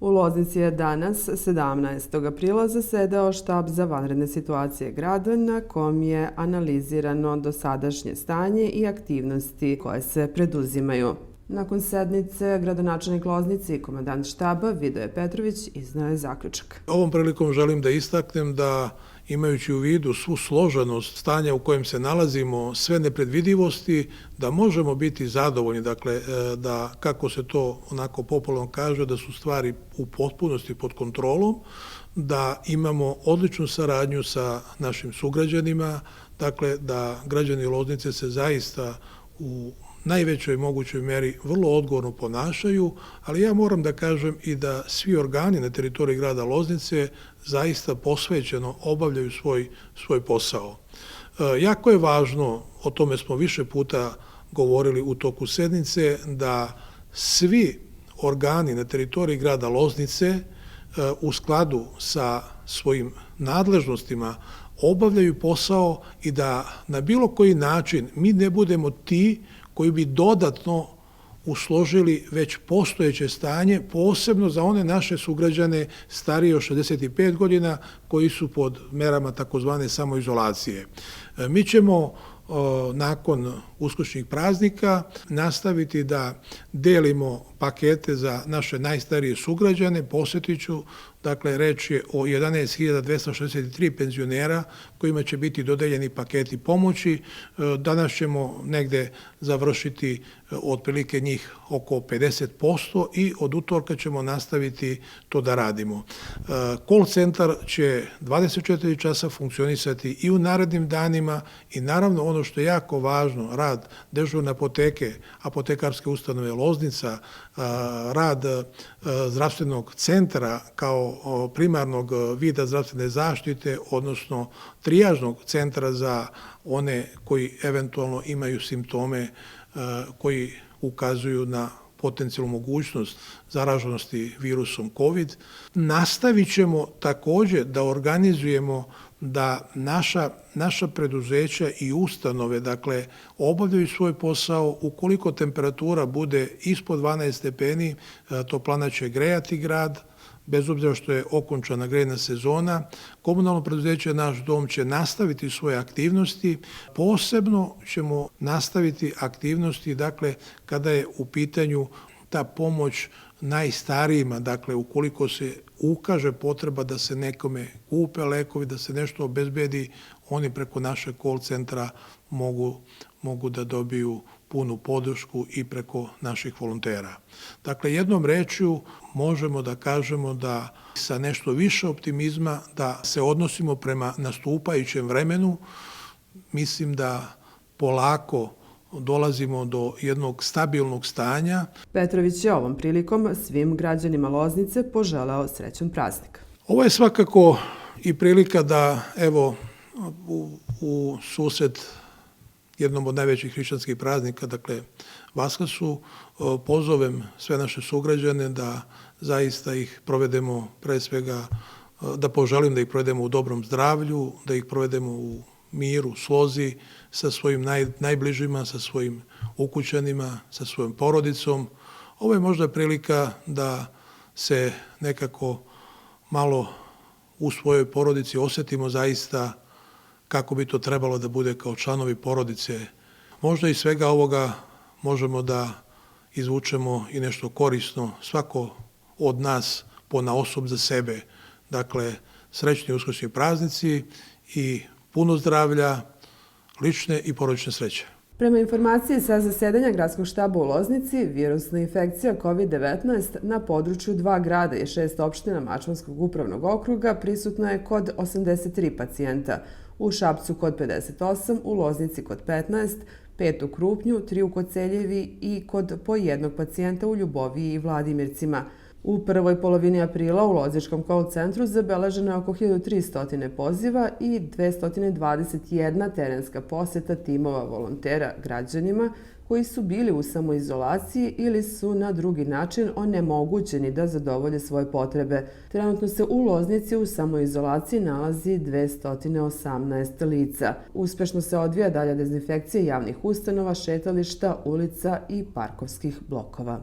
U Loznici je danas, 17. aprila, zasedao štab za vanredne situacije grada na kom je analizirano dosadašnje stanje i aktivnosti koje se preduzimaju. Nakon sednice, gradonačelnik Loznice i komandant štaba Vidoje Petrović izneo je zaključak. Ovom prilikom želim da istaknem da, imajući u vidu svu složenost stanja u kojem se nalazimo, sve nepredvidivosti, da možemo biti zadovoljni, dakle, da, kako se to onako popularno kaže, da su stvari u potpunosti pod kontrolom, da imamo odličnu saradnju sa našim sugrađanima, dakle, da građani Loznice se zaista u najvećoj mogućoj meri vrlo odgovorno ponašaju, ali ja moram da kažem i da svi organi na teritoriji grada Loznice zaista posvećeno obavljaju svoj posao. Jako je važno, o tome smo više puta govorili u toku sednice, da svi organi na teritoriji grada Loznice u skladu sa svojim nadležnostima obavljaju posao i da na bilo koji način mi ne budemo ti koji bi dodatno usložili već postojeće stanje, posebno za one naše sugrađane starije od 65 godina koji su pod merama takozvane samoizolacije. Mi ćemo nakon uskršnjih praznika nastaviti da delimo pakete za naše najstarije sugrađane. Podsjetit ću, dakle, reč je o 11.263 penzionera kojima će biti dodeljeni paketi pomoći. Danas ćemo negde završiti otprilike njih oko 50% i od utorka ćemo nastaviti to da radimo. Call centar će 24 časa funkcionisati i u narednim danima i naravno ono što je jako važno, rad dežurne apoteke, apotekarske ustanove Loznica, rad zdravstvenog centra kao primarnog vida zdravstvene zaštite, odnosno trijažnog centra za one koji eventualno imaju simptome koji ukazuju na potencijalnu mogućnost zaraženosti virusom COVID. Nastavit ćemo takođe da organizujemo da naša preduzeća i ustanove, dakle, obavljaju svoj posao. Ukoliko temperatura bude ispod 12 stepeni, toplana će grejati grad, bez obzira što je okončana grejna sezona. Komunalno preduzeće Naš dom će nastaviti svoje aktivnosti. Posebno ćemo nastaviti aktivnosti, dakle, kada je u pitanju ta pomoć najstarijima, dakle, ukoliko se ukaže potreba da se nekome kupe lekovi, da se nešto obezbedi, oni preko našeg call centra mogu da dobiju punu podršku i preko naših volontera. Dakle, jednom rečju možemo da kažemo da sa nešto više optimizma da se odnosimo prema nastupajućem vremenu. Mislim da polako dolazimo do jednog stabilnog stanja. Petrović je ovom prilikom svim građanima Loznice poželeo srećan praznik. Ovo je svakako i prilika da, evo, u susret jednom od najvećih hrišćanskih praznika, dakle Vaskrsu, pozovem sve naše sugrađane da zaista ih provedemo, pre svega, da poželim da ih provedemo u dobrom zdravlju, da ih provedemo u miru, slozi, sa svojim najbližima, sa svojim ukućanima, sa svojom porodicom. Ovo je možda prilika da se nekako malo u svojoj porodici osetimo zaista kako bi to trebalo da bude kao članovi porodice. Možda iz svega ovoga možemo da izvučemo i nešto korisno, svako od nas ponaosob za sebe. Dakle, srećni uskršnji praznici i puno zdravlja, lične i porodične sreće. Prema informaciji sa zasedanja gradskog štaba u Loznici, virusna infekcija COVID-19 na području 2 grada i 6 opština Mačvanskog upravnog okruga prisutna je kod 83 pacijenta. U Šapcu kod 58, u Loznici kod 15, 5 u Krupnju, 3 u Koceljevi i kod po jednog pacijenta u Ljuboviji i Vladimircima. U prvoj polovini aprila u Lozničkom call centru zabeleženo je oko 1300 poziva i 221 terenska poseta timova volontera građanima koji su bili u samoizolaciji ili su na drugi način onemogućeni da zadovolje svoje potrebe. Trenutno se u Loznici u samoizolaciji nalazi 218 lica. Uspešno se odvija dalja dezinfekcija javnih ustanova, šetališta, ulica i parkovskih blokova.